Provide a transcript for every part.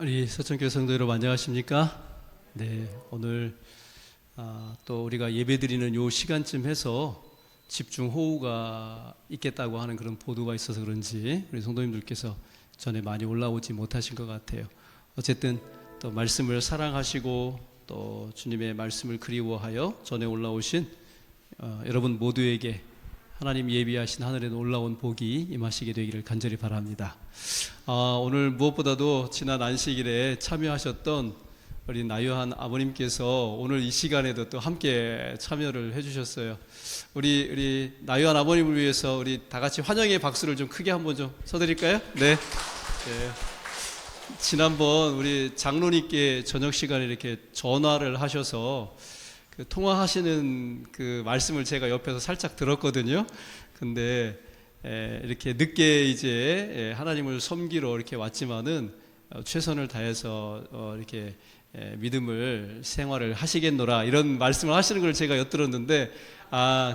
우리 서천교회 성도 여러분 안녕하십니까? 네, 오늘 또 우리가 예배드리는 요 시간쯤 해서 집중 호우가 있겠다고 하는 그런 보도가 있어서 그런지 우리 성도님들께서 전에 많이 올라오지 못하신 것 같아요. 어쨌든 또 말씀을 사랑하시고 또 주님의 말씀을 그리워하여 전에 올라오신 여러분 모두에게 하나님 예비하신 하늘에 올라온 복이 임하시게 되기를 간절히 바랍니다. 오늘 무엇보다도 지난 안식일에 참여하셨던 우리 나요한 아버님께서 오늘 이 시간에도 또 함께 참여를 해주셨어요. 우리 나요한 아버님을 위해서 우리 다 같이 환영의 박수를 좀 크게 한번 좀 쳐드릴까요? 네. 지난번 우리 장로님께 저녁 시간에 이렇게 전화를 하셔서 그 통화하시는 그 말씀을 제가 옆에서 살짝 들었거든요. 근데 이렇게 늦게 이제 하나님을 섬기러 이렇게 왔지만은 최선을 다해서 이렇게 믿음을 생활을 하시겠노라 이런 말씀을 하시는 걸 제가 엿들었는데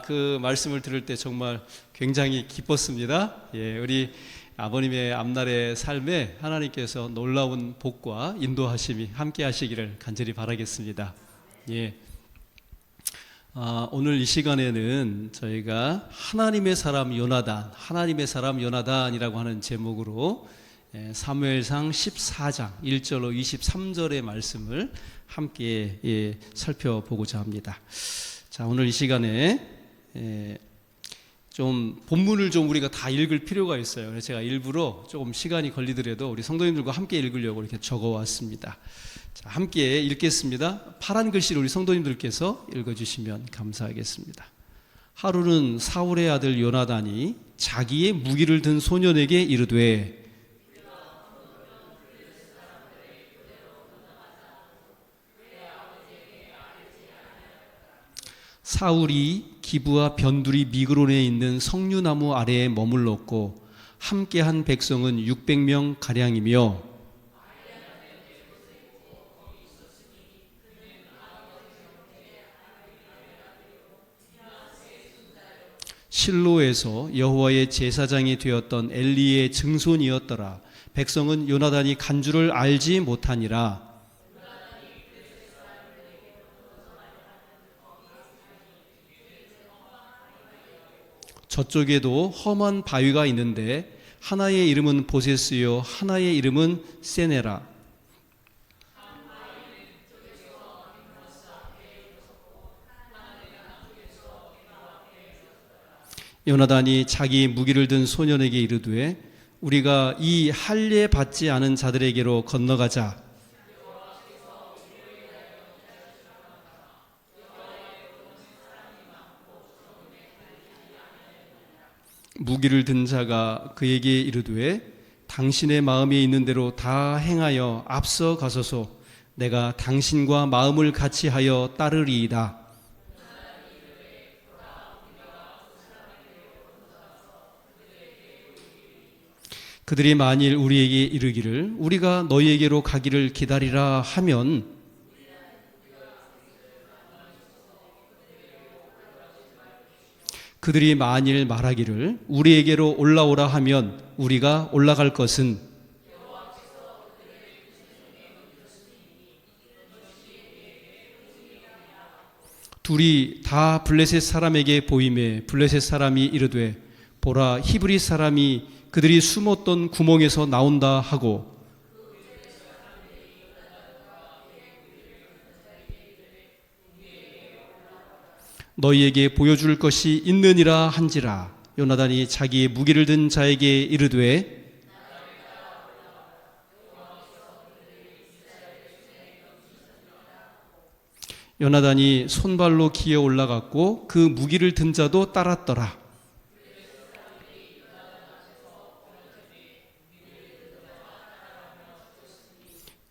그 말씀을 들을 때 정말 굉장히 기뻤습니다. 우리 아버님의 앞날의 삶에 하나님께서 놀라운 복과 인도하심이 함께 하시기를 간절히 바라겠습니다. 오늘 이 시간에는 저희가 하나님의 사람 요나단이라고 하는 제목으로 사무엘상 14장 1절로 23절의 말씀을 함께 살펴보고자 합니다. 자, 오늘 이 시간에 좀 본문을 좀 우리가 다 읽을 필요가 있어요. 그래서 제가 일부러 조금 시간이 걸리더라도 우리 성도님들과 함께 읽으려고 이렇게 적어왔습니다. 자, 함께 읽겠습니다. 파란 글씨를 우리 성도님들께서 읽어주시면 감사하겠습니다. 하루는 사울의 아들 요나단이 자기의 무기를 든 소년에게 이르되 사울이 기브와 변두리 미그론에 있는 석류나무 아래에 머물렀고 함께한 백성은 600명 가량이며 실로에서 여호와의 제사장이 되었던 엘리의 증손이었더라. 백성은 요나단이 간 줄을 알지 못하니라. 저쪽에도 험한 바위가 있는데 하나의 이름은 보세스요 하나의 이름은 세네라. 요나단이 자기 무기를 든 소년에게 이르되 우리가 이 할례 받지 않은 자들에게로 건너가자. 무기를 든 자가 그에게 이르되 당신의 마음에 있는 대로 다 행하여 앞서 가소서. 내가 당신과 마음을 같이 하여 따르리이다. 그들이 만일 우리에게 이르기를 우리가 너희에게로 가기를 기다리라 하면 그들이 만일 말하기를 우리에게로 올라오라 하면 우리가 올라갈 것은 둘이 다 블레셋 사람에게 보임에 블레셋 사람이 이르되 보라 히브리 사람이 그들이 숨었던 구멍에서 나온다 하고 너희에게 보여줄 것이 있느니라 한지라. 요나단이 자기의 무기를 든 자에게 이르되 요나단이 손발로 기어 올라갔고 그 무기를 든 자도 따랐더라.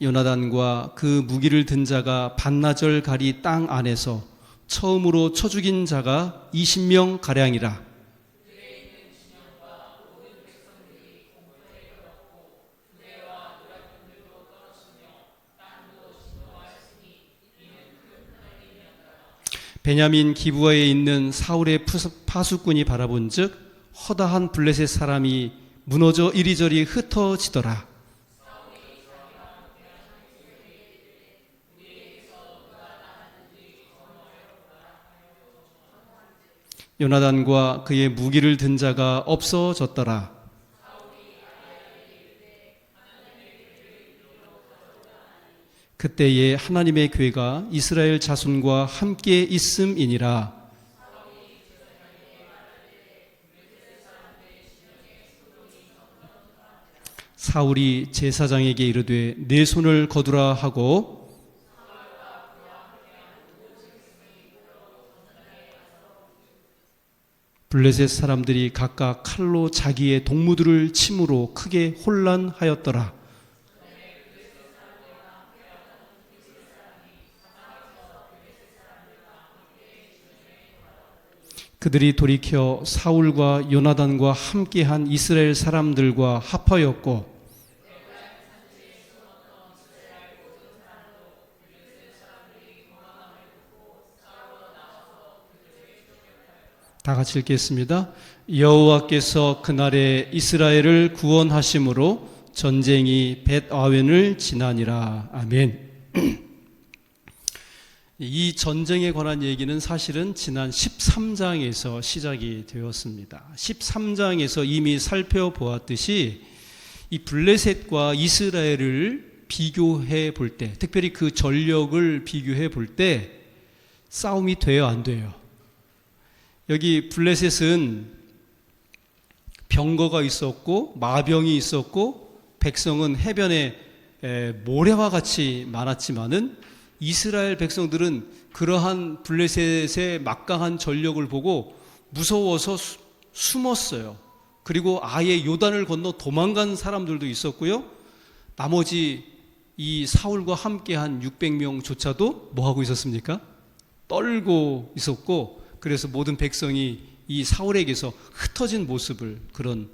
요나단과 그 무기를 든 자가 반나절 가리 땅 안에서 처음으로 쳐 죽인 자가 20명 가량이라. 베냐민 기브아에 있는 사울의 파수꾼이 바라본즉 허다한 블레셋 사람이 무너져 이리저리 흩어지더라. 요나단과 그의 무기를 든 자가 없어졌더라. 그때에 하나님의 괴가 이스라엘 자손과 함께 있음이니라. 사울이 제사장에게 이르되 내 손을 거두라 하고 블레셋 사람들이 각각 칼로 자기의 동무들을 침으로 크게 혼란하였더라. 그들이 돌이켜 사울과 요나단과 함께한 이스라엘 사람들과 합하였고 다 같이 읽겠습니다. 여호와께서 그날에 이스라엘을 구원하심으로 전쟁이 벳아웬을 지나니라. 아멘. 이 전쟁에 관한 얘기는 사실은 지난 13장에서 시작이 되었습니다. 13장에서 이미 살펴보았듯이 이 블레셋과 이스라엘을 비교해 볼 때, 특별히 그 전력을 비교해 볼 때 싸움이 돼요, 안 돼요? 여기 블레셋은 병거가 있었고 마병이 있었고 백성은 해변에 모래와 같이 많았지만은 이스라엘 백성들은 그러한 블레셋의 막강한 전력을 보고 무서워서 숨었어요. 그리고 아예 요단을 건너 도망간 사람들도 있었고요. 나머지 이 사울과 함께한 600명조차도 뭐 하고 있었습니까? 떨고 있었고, 그래서 모든 백성이 이 사울에게서 흩어진 모습을, 그런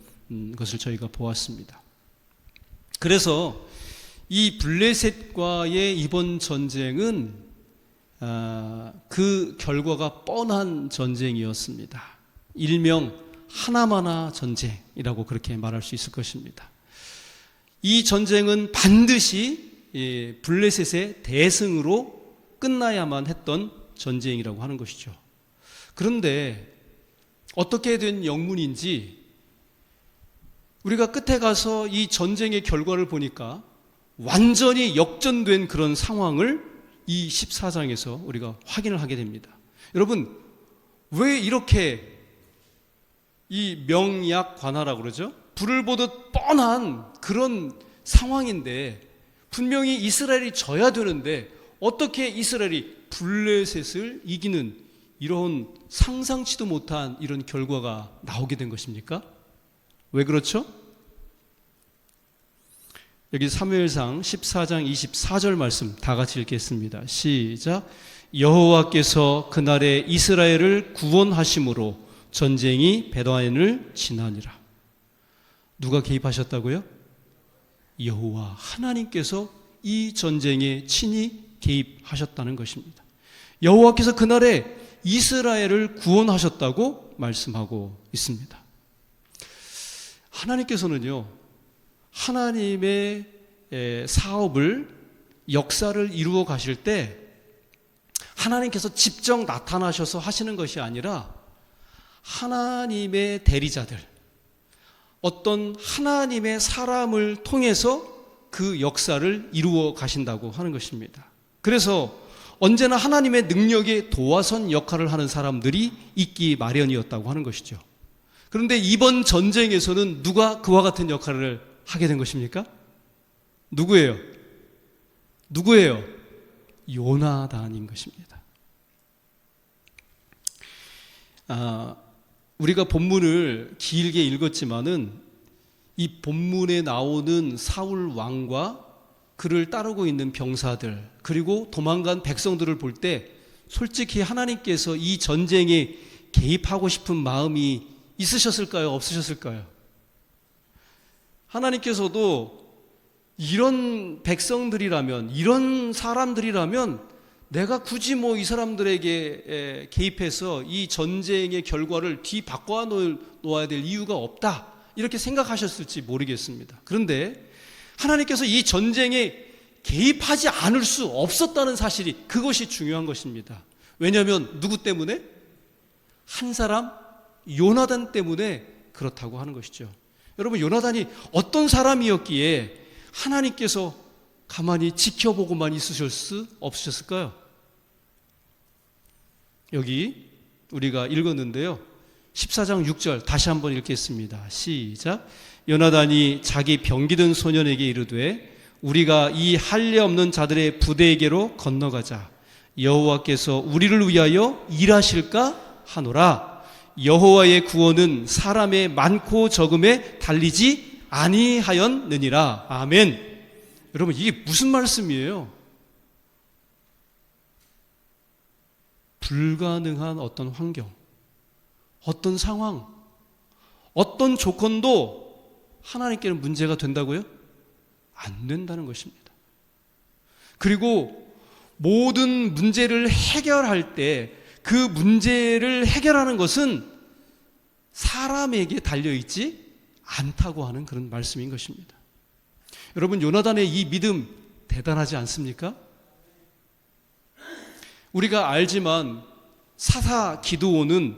것을 저희가 보았습니다. 그래서 이 블레셋과의 이번 전쟁은 그 결과가 뻔한 전쟁이었습니다. 일명 하나마나 전쟁이라고 그렇게 말할 수 있을 것입니다. 이 전쟁은 반드시 블레셋의 대승으로 끝나야만 했던 전쟁이라고 하는 것이죠. 그런데 어떻게 된 영문인지 우리가 끝에 가서 이 전쟁의 결과를 보니까 완전히 역전된 그런 상황을 이 14장에서 우리가 확인을 하게 됩니다. 여러분, 왜 이렇게 이 명약관화라고 그러죠? 불을 보듯 뻔한 그런 상황인데 분명히 이스라엘이 져야 되는데 어떻게 이스라엘이 블레셋을 이기는 이런 상상치도 못한 이런 결과가 나오게 된 것입니까? 왜 그렇죠? 여기 사무엘상 14장 24절 말씀 다 같이 읽겠습니다. 시작. 여호와께서 그날에 이스라엘을 구원하심으로 전쟁이 벳아웬을 지나니라. 누가 개입하셨다고요? 여호와 하나님께서 이 전쟁에 친히 개입하셨다는 것입니다. 여호와께서 그날에 이스라엘을 구원하셨다고 말씀하고 있습니다. 하나님께서는요, 하나님의 사업을, 역사를 이루어 가실 때 하나님께서 직접 나타나셔서 하시는 것이 아니라 하나님의 대리자들, 어떤 하나님의 사람을 통해서 그 역사를 이루어 가신다고 하는 것입니다. 그래서 언제나 하나님의 능력에 도와선 역할을 하는 사람들이 있기 마련이었다고 하는 것이죠. 그런데 이번 전쟁에서는 누가 그와 같은 역할을 하게 된 것입니까? 누구예요? 누구예요? 요나단인 것입니다. 우리가 본문을 길게 읽었지만은 이 본문에 나오는 사울 왕과 그를 따르고 있는 병사들, 그리고 도망간 백성들을 볼 때 솔직히 하나님께서 이 전쟁에 개입하고 싶은 마음이 있으셨을까요? 없으셨을까요? 하나님께서도 이런 백성들이라면, 이런 사람들이라면 내가 굳이 뭐 이 사람들에게 개입해서 이 전쟁의 결과를 뒤바꿔 놓아야 될 이유가 없다, 이렇게 생각하셨을지 모르겠습니다. 그런데 하나님께서 이 전쟁에 개입하지 않을 수 없었다는 사실이, 그것이 중요한 것입니다. 왜냐하면 누구 때문에? 한 사람 요나단 때문에 그렇다고 하는 것이죠. 여러분, 요나단이 어떤 사람이었기에 하나님께서 가만히 지켜보고만 있으실 수 없으셨을까요? 여기 우리가 읽었는데요, 14장 6절 다시 한번 읽겠습니다. 시작. 요나단이 자기 병기든 소년에게 이르되 우리가 이 할례 없는 자들의 부대에게로 건너가자. 여호와께서 우리를 위하여 일하실까 하노라. 여호와의 구원은 사람의 많고 적음에 달리지 아니하였느니라. 아멘. 여러분, 이게 무슨 말씀이에요? 불가능한 어떤 환경, 어떤 상황, 어떤 조건도 하나님께는 문제가 된다고요? 안 된다는 것입니다. 그리고 모든 문제를 해결할 때 그 문제를 해결하는 것은 사람에게 달려있지 않다고 하는 그런 말씀인 것입니다. 여러분, 요나단의 이 믿음 대단하지 않습니까? 우리가 알지만 사사 기드온은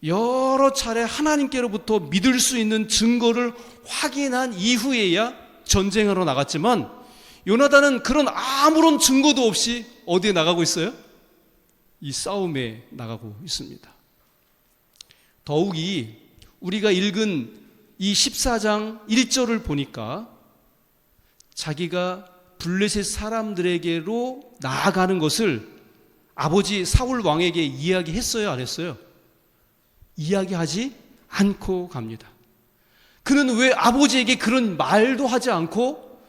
여러 차례 하나님께로부터 믿을 수 있는 증거를 확인한 이후에야 전쟁하러 나갔지만, 요나단은 그런 아무런 증거도 없이 어디에 나가고 있어요? 이 싸움에 나가고 있습니다. 더욱이 우리가 읽은 이 14장 1절을 보니까 자기가 블레셋 사람들에게로 나아가는 것을 아버지 사울 왕에게 이야기했어요, 안 했어요? 이야기하지 않고 갑니다. 그는 왜 아버지에게 그런 말도 하지 않고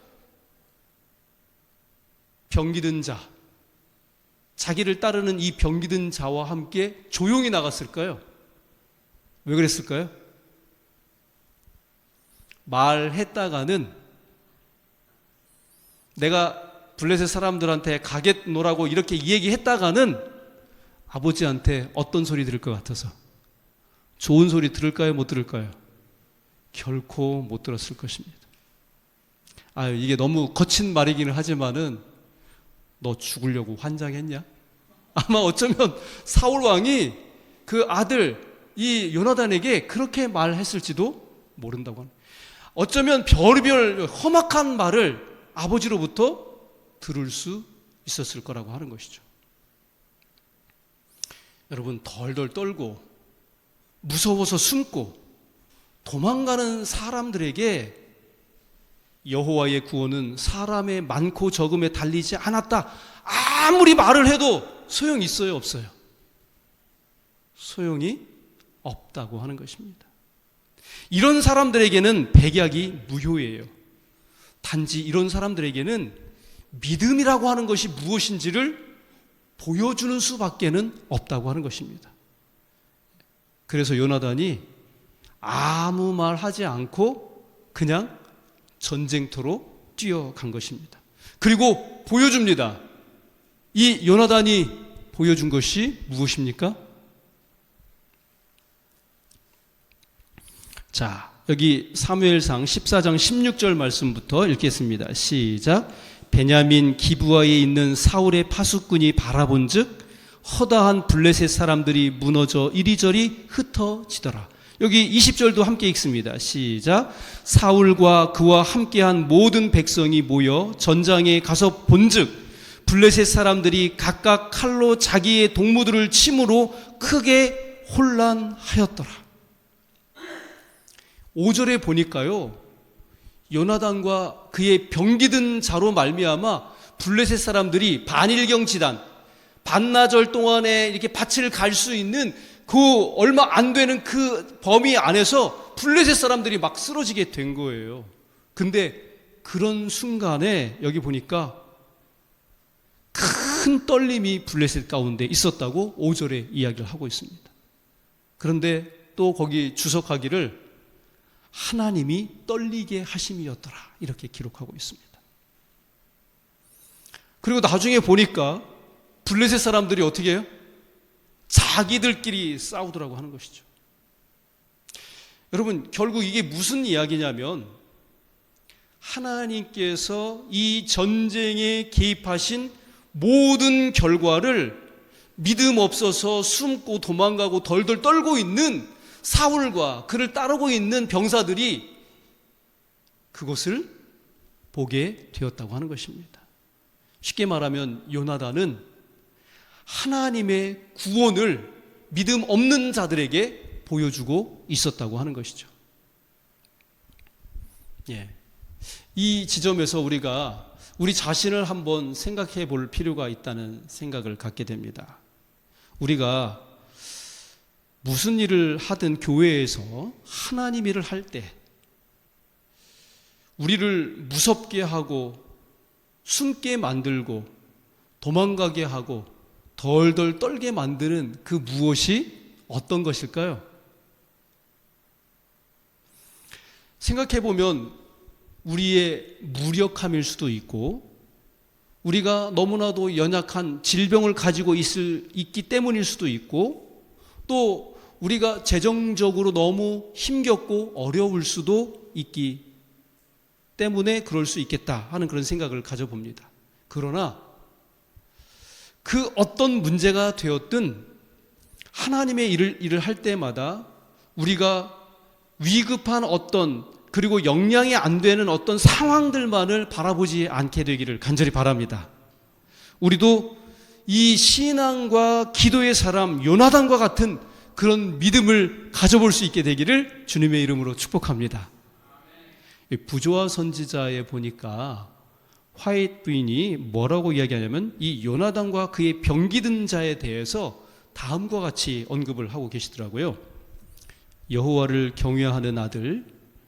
병기든 자, 자기를 따르는 이 병기든 자와 함께 조용히 나갔을까요? 왜 그랬을까요? 말했다가는 내가 블레셋 사람들한테 가겠노라고 이렇게 얘기했다가는 아버지한테 어떤 소리 들을 것 같아서, 좋은 소리 들을까요, 못 들을까요? 결코 못 들었을 것입니다. 이게 너무 거친 말이기는 하지만은, 너 죽으려고 환장했냐? 아마 어쩌면 사울 왕이 그 아들 이 요나단에게 그렇게 말했을지도 모른다고 합니다. 어쩌면 별의별 험악한 말을 아버지로부터 들을 수 있었을 거라고 하는 것이죠. 여러분, 덜덜 떨고 무서워서 숨고 도망가는 사람들에게 여호와의 구원은 사람의 많고 적음에 달리지 않았다, 아무리 말을 해도 소용이 있어요, 없어요? 소용이 없다고 하는 것입니다. 이런 사람들에게는 백약이 무효예요. 단지 이런 사람들에게는 믿음이라고 하는 것이 무엇인지를 보여주는 수밖에는 없다고 하는 것입니다. 그래서 요나단이 아무 말 하지 않고 그냥 전쟁터로 뛰어간 것입니다. 그리고 보여줍니다. 이 요나단이 보여준 것이 무엇입니까? 자, 여기 사무엘상 14장 16절 말씀부터 읽겠습니다. 시작. 베냐민 기브아에 있는 사울의 파수꾼이 바라본즉 허다한 블레셋 사람들이 무너져 이리저리 흩어지더라. 여기 20절도 함께 읽습니다. 시작. 사울과 그와 함께한 모든 백성이 모여 전장에 가서 본즉 블레셋 사람들이 각각 칼로 자기의 동무들을 침으로 크게 혼란하였더라. 5절에 보니까요, 요나단과 그의 병기든 자로 말미암아 블레셋 사람들이 반일경지단, 반나절 동안에 이렇게 밭을 갈 수 있는 그 얼마 안 되는 그 범위 안에서 블레셋 사람들이 막 쓰러지게 된 거예요. 근데 그런 순간에 여기 보니까 큰 떨림이 블레셋 가운데 있었다고 5절에 이야기를 하고 있습니다. 그런데 또 거기 주석하기를 하나님이 떨리게 하심이었더라, 이렇게 기록하고 있습니다. 그리고 나중에 보니까 블레셋 사람들이 어떻게 해요? 자기들끼리 싸우더라고 하는 것이죠. 여러분, 결국 이게 무슨 이야기냐면 하나님께서 이 전쟁에 개입하신 모든 결과를 믿음 없어서 숨고 도망가고 덜덜 떨고 있는 사울과 그를 따르고 있는 병사들이 그것을 보게 되었다고 하는 것입니다. 쉽게 말하면 요나단은 하나님의 구원을 믿음 없는 자들에게 보여주고 있었다고 하는 것이죠. 이 지점에서 우리가 우리 자신을 한번 생각해 볼 필요가 있다는 생각을 갖게 됩니다. 우리가 무슨 일을 하든 교회에서 하나님 일을 할 때 우리를 무섭게 하고 숨게 만들고 도망가게 하고 덜덜 떨게 만드는 그 무엇이 어떤 것일까요? 생각해 보면 우리의 무력함일 수도 있고 우리가 너무나도 연약한 질병을 가지고 있기 때문일 수도 있고 또 우리가 재정적으로 너무 힘겹고 어려울 수도 있기 때문에 그럴 수 있겠다 하는 그런 생각을 가져봅니다. 그러나 그 어떤 문제가 되었든 하나님의 일을 할 때마다 우리가 위급한 어떤 그리고 영향이 안 되는 어떤 상황들만을 바라보지 않게 되기를 간절히 바랍니다. 우리도 이 신앙과 기도의 사람 요나단과 같은 그런 믿음을 가져볼 수 있게 되기를 주님의 이름으로 축복합니다. 부조와 선지자에 보니까 화이트 부인이 뭐라고 이야기하냐면 이 요나단과 그의 병기든 자에 대해서 다음과 같이 언급을 하고 계시더라고요. 여호와를 경외하는 아들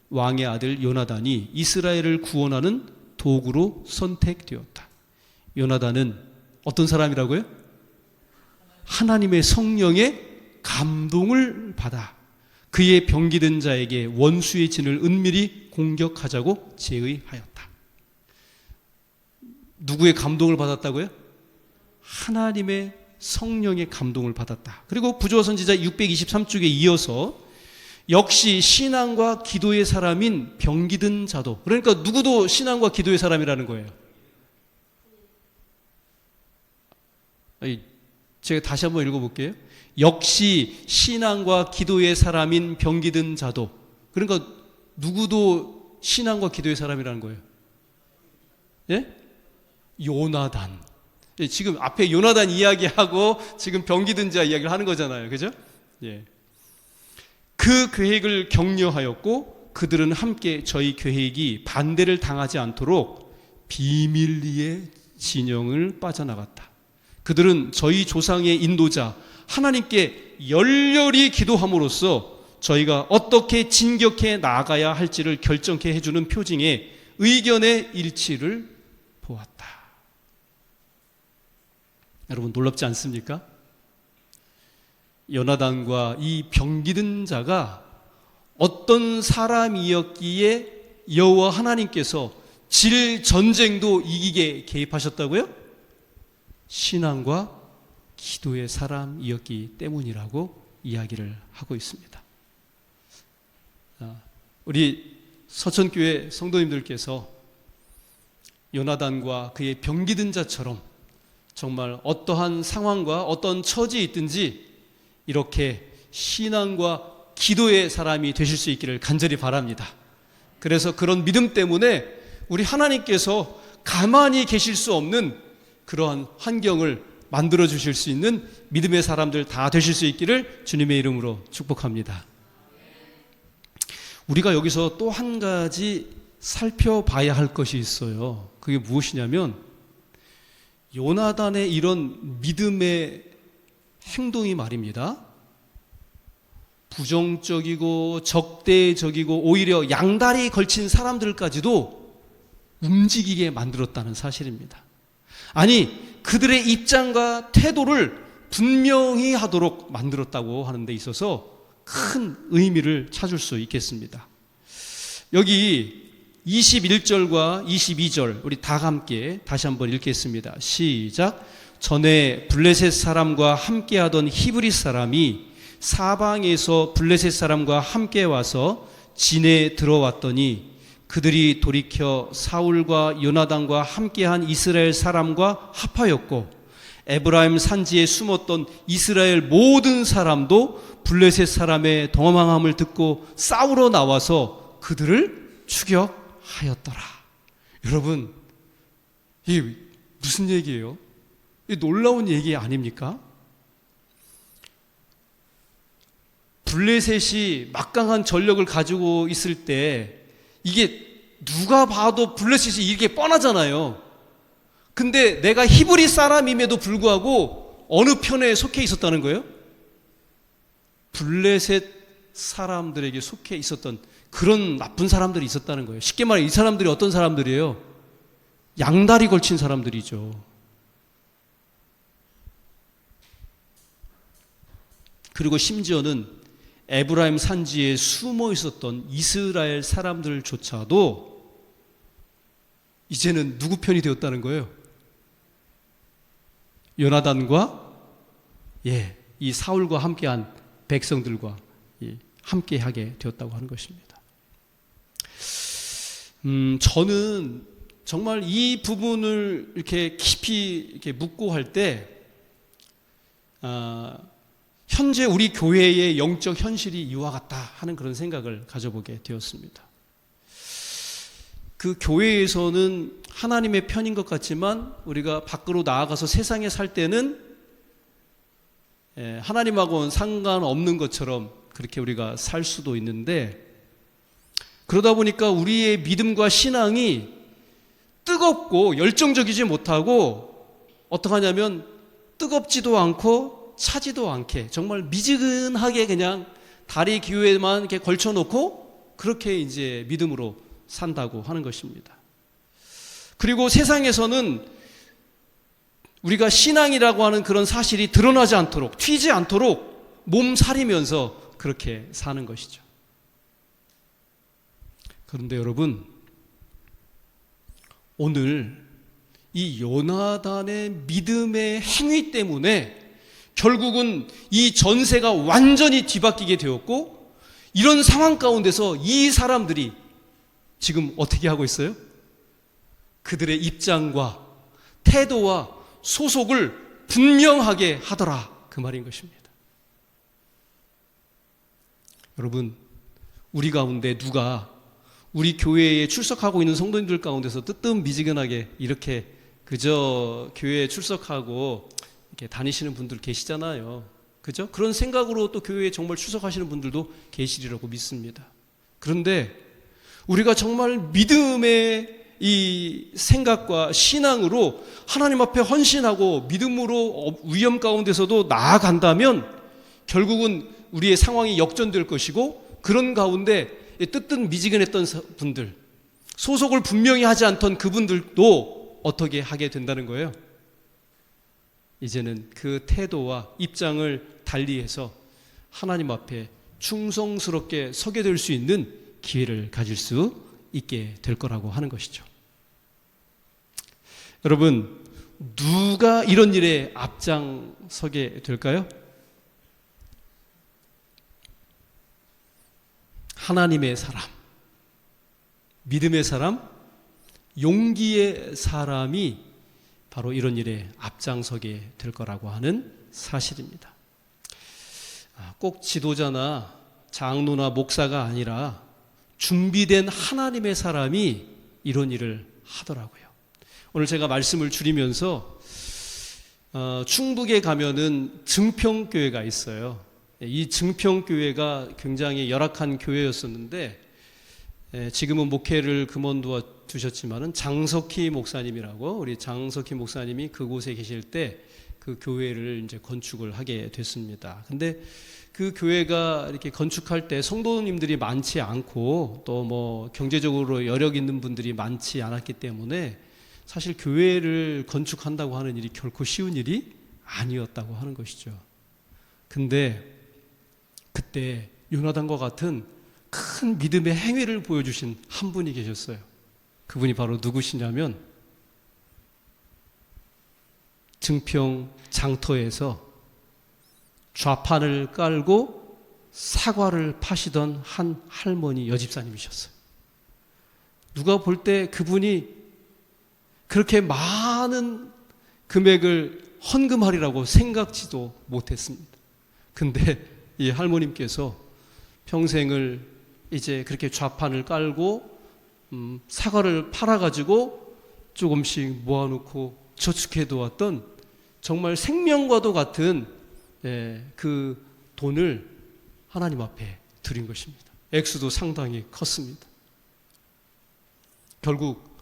왕의 아들 요나단이 이스라엘을 구원하는 도구로 선택되었다. 요나단은 어떤 사람이라고요? 하나님의 성령의 감동을 받아 그의 병기든 자에게 원수의 진을 은밀히 공격하자고 제의하였다. 누구의 감동을 받았다고요? 하나님의 성령의 감동을 받았다. 그리고 부조와 선지자 623쪽에 이어서 역시 신앙과 기도의 사람인 병기든 자도, 그러니까 누구도 신앙과 기도의 사람이라는 거예요. 제가 다시 한번 읽어볼게요. 역시 신앙과 기도의 사람인 병기든 자도, 그러니까 누구도 신앙과 기도의 사람이라는 거예요. 예? 요나단. 지금 앞에 요나단 이야기하고 지금 병기든 자 이야기를 하는 거잖아요. 그죠? 예. 그 계획을 격려하였고 그들은 함께 저희 계획이 반대를 당하지 않도록 비밀리에 진영을 빠져나갔다. 그들은 저희 조상의 인도자 하나님께 열렬히 기도함으로써 저희가 어떻게 진격해 나가야 할지를 결정케 해주는 표징의 의견의 일치를 보았다. 여러분 놀랍지 않습니까? 요나단과 이 병기든 자가 어떤 사람이었기에 여호와 하나님께서 질 전쟁도 이기게 개입하셨다고요? 신앙과 기도의 사람이었기 때문이라고 이야기를 하고 있습니다. 우리 서천교회 성도님들께서 요나단과 그의 병기든 자처럼 정말 어떠한 상황과 어떤 처지에 있든지 이렇게 신앙과 기도의 사람이 되실 수 있기를 간절히 바랍니다. 그래서 그런 믿음 때문에 우리 하나님께서 가만히 계실 수 없는 그러한 환경을 만들어 주실 수 있는 믿음의 사람들 다 되실 수 있기를 주님의 이름으로 축복합니다. 우리가 여기서 또 한 가지 살펴봐야 할 것이 있어요. 그게 무엇이냐면 요나단의 이런 믿음의 행동이 말입니다. 부정적이고 적대적이고 오히려 양다리 걸친 사람들까지도 움직이게 만들었다는 사실입니다. 아니, 그들의 입장과 태도를 분명히 하도록 만들었다고 하는 데 있어서 큰 의미를 찾을 수 있겠습니다. 여기 21절과 22절 우리 다 함께 다시 한번 읽겠습니다. 시작. 전에 블레셋 사람과 함께하던 히브리 사람이 사방에서 블레셋 사람과 함께 와서 진에 들어왔더니 그들이 돌이켜 사울과 요나단과 함께한 이스라엘 사람과 합하였고 에브라임 산지에 숨었던 이스라엘 모든 사람도 블레셋 사람의 도망함을 듣고 싸우러 나와서 그들을 추격하였더라. 여러분, 이게 무슨 얘기예요? 이게 놀라운 얘기 아닙니까? 블레셋이 막강한 전력을 가지고 있을 때 이게 누가 봐도 블레셋이 이게 뻔하잖아요. 근데 내가 히브리 사람임에도 불구하고 어느 편에 속해 있었다는 거예요? 블레셋 사람들에게 속해 있었던 그런 나쁜 사람들이 있었다는 거예요. 쉽게 말해 이 사람들이 어떤 사람들이에요? 양다리 걸친 사람들이죠. 그리고 심지어는 에브라임 산지에 숨어 있었던 이스라엘 사람들조차도 이제는 누구 편이 되었다는 거예요? 요나단과 이 사울과 함께한 백성들과 함께하게 되었다고 하는 것입니다. 저는 정말 이 부분을 이렇게 깊이 이렇게 묻고 할 때 현재 우리 교회의 영적 현실이 이와 같다 하는 그런 생각을 가져보게 되었습니다. 그 교회에서는 하나님의 편인 것 같지만 우리가 밖으로 나아가서 세상에 살 때는 하나님하고는 상관없는 것처럼 그렇게 우리가 살 수도 있는데, 그러다 보니까 우리의 믿음과 신앙이 뜨겁고 열정적이지 못하고 어떻게 하냐면 뜨겁지도 않고 차지도 않게 정말 미지근하게 그냥 다리 기회만 이렇게 걸쳐놓고 그렇게 이제 믿음으로 산다고 하는 것입니다. 그리고 세상에서는 우리가 신앙이라고 하는 그런 사실이 드러나지 않도록, 튀지 않도록 몸살이면서 그렇게 사는 것이죠. 그런데 여러분, 오늘 이 요나단의 믿음의 행위 때문에 결국은 이 전세가 완전히 뒤바뀌게 되었고, 이런 상황 가운데서 이 사람들이 지금 어떻게 하고 있어요? 그들의 입장과 태도와 소속을 분명하게 하더라, 그 말인 것입니다. 여러분, 우리 가운데 누가 우리 교회에 출석하고 있는 성도님들 가운데서 뜨뜻미지근하게 이렇게 그저 교회에 출석하고 이렇게 다니시는 분들 계시잖아요. 그죠? 그런 생각으로 또 교회에 정말 출석하시는 분들도 계시리라고 믿습니다. 그런데 우리가 정말 믿음의 이 생각과 신앙으로 하나님 앞에 헌신하고 믿음으로 위험 가운데서도 나아간다면 결국은 우리의 상황이 역전될 것이고, 그런 가운데 뜨뜻미지근했던 분들, 소속을 분명히 하지 않던 그분들도 어떻게 하게 된다는 거예요? 이제는 그 태도와 입장을 달리해서 하나님 앞에 충성스럽게 서게 될 수 있는 기회를 가질 수 있게 될 거라고 하는 것이죠. 여러분, 누가 이런 일에 앞장서게 될까요? 하나님의 사람, 믿음의 사람, 용기의 사람이 바로 이런 일에 앞장서게 될 거라고 하는 사실입니다. 꼭 지도자나 장로나 목사가 아니라 준비된 하나님의 사람이 이런 일을 하더라고요. 오늘 제가 말씀을 줄이면서 충북에 가면은 증평교회가 있어요. 이 증평교회가 굉장히 열악한 교회였었는데 지금은 목회를 그만두어 두셨지만은 장석희 목사님이라고, 우리 장석희 목사님이 그곳에 계실 때 그 교회를 이제 건축을 하게 됐습니다. 근데 그 교회가 이렇게 건축할 때 성도님들이 많지 않고 또 뭐 경제적으로 여력 있는 분들이 많지 않았기 때문에 사실 교회를 건축한다고 하는 일이 결코 쉬운 일이 아니었다고 하는 것이죠. 근데 그때 요나단과 같은 큰 믿음의 행위를 보여주신 한 분이 계셨어요. 그분이 바로 누구시냐면 증평 장터에서 좌판을 깔고 사과를 파시던 한 할머니 여집사님이셨어요. 누가 볼 때 그분이 그렇게 많은 금액을 헌금하리라고 생각지도 못했습니다. 근데 이 할머님께서 평생을 이제 그렇게 좌판을 깔고 사과를 팔아가지고 조금씩 모아놓고 저축해두었던 정말 생명과도 같은 그 돈을 하나님 앞에 드린 것입니다. 액수도 상당히 컸습니다. 결국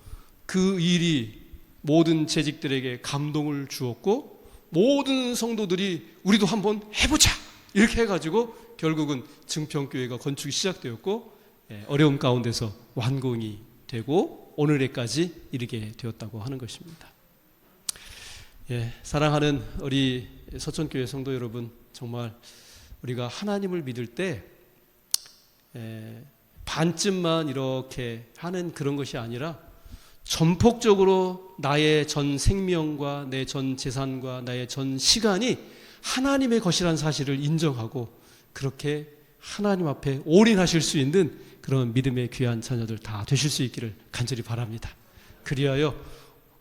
그 일이 모든 재직들에게 감동을 주었고 모든 성도들이 우리도 한번 해보자 이렇게 해가지고 결국은 증평교회가 건축이 시작되었고 어려움 가운데서 완공이 되고 오늘에까지 이르게 되었다고 하는 것입니다. 사랑하는 우리 서천교회 성도 여러분, 정말 우리가 하나님을 믿을 때 반쯤만 이렇게 하는 그런 것이 아니라 전폭적으로 나의 전 생명과 내 전 재산과 나의 전 시간이 하나님의 것이라는 사실을 인정하고 그렇게 하나님 앞에 올인하실 수 있는 그런 믿음의 귀한 자녀들 다 되실 수 있기를 간절히 바랍니다. 그리하여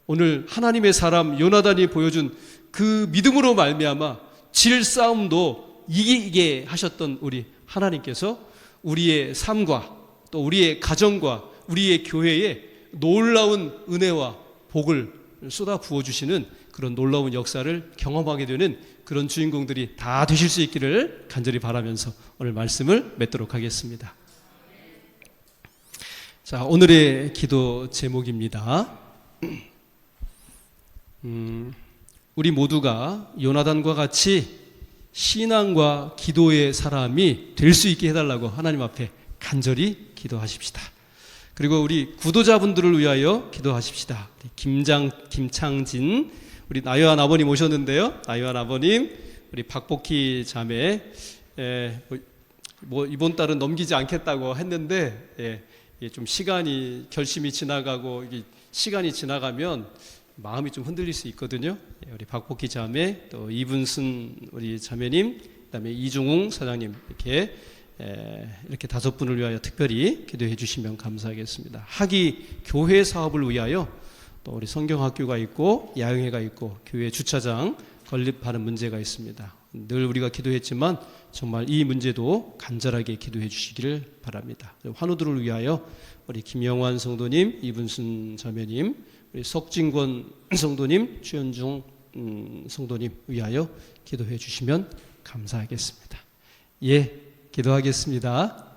오늘 하나님의 사람 요나단이 보여준 그 믿음으로 말미암아 질 싸움도 이기게 하셨던 우리 하나님께서 우리의 삶과 또 우리의 가정과 우리의 교회에 놀라운 은혜와 복을 쏟아 부어주시는 그런 놀라운 역사를 경험하게 되는 그런 주인공들이 다 되실 수 있기를 간절히 바라면서 오늘 말씀을 맺도록 하겠습니다. 자, 오늘의 기도 제목입니다. 우리 모두가 요나단과 같이 신앙과 기도의 사람이 될 수 있게 해달라고 하나님 앞에 간절히 기도하십시다. 그리고 우리 구도자분들을 위하여 기도하십시다. 김창진 우리 나요한 아버님 오셨는데요. 나요한 아버님, 우리 박복희 자매, 뭐 이번 달은 넘기지 않겠다고 했는데 좀 시간이 결심이 지나가고 시간이 지나가면 마음이 좀 흔들릴 수 있거든요. 우리 박복희 자매, 또 이분순 우리 자매님, 그다음에 이중웅 사장님 이렇게 5분을 위하여 특별히 기도해 주시면 감사하겠습니다. 하기 교회 사업을 위하여 또 우리 성경학교가 있고 야영회가 있고 교회 주차장 건립하는 문제가 있습니다. 늘 우리가 기도했지만 정말 이 문제도 간절하게 기도해 주시기를 바랍니다. 환우들을 위하여 우리 김영환 성도님, 이분순 자매님, 우리 석진권 성도님, 최현중 성도님 위하여 기도해 주시면 감사하겠습니다. 기도하겠습니다.